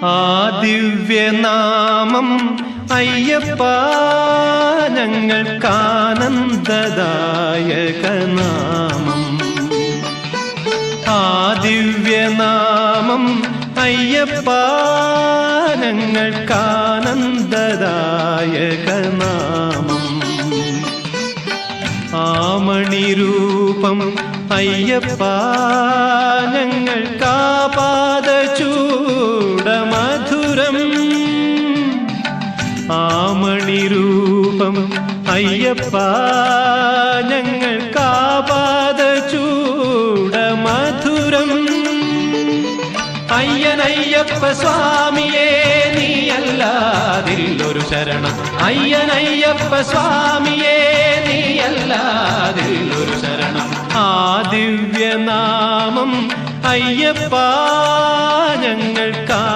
ആ ദിവ്യനാമം അയ്യപ്പ ഞങ്ങൾക്കാനന്ദദായകനാമം. ആ ദിവ്യനാമം അയ്യപ്പ ഞങ്ങൾക്കാനന്ദദായകനാമം. ആമണിരൂപം അയ്യപ്പ ഞങ്ങൾക്കാപാദചൂടമധുരം. ആമണിരൂപം അയ്യപ്പ ഞങ്ങൾക്കാപാദചൂടമധുരം. അയ്യനയ്യപ്പ സ്വാമിയേ നീയല്ലാതില്ലൊരു ശരണം. അയ്യനയ്യപ്പ സ്വാമിയേ നീയല്ലാതില്ലൊരു ശരണം. ആ ദിവ്യനാമം അയ്യപ്പ ഞങ്ങൾക്കാ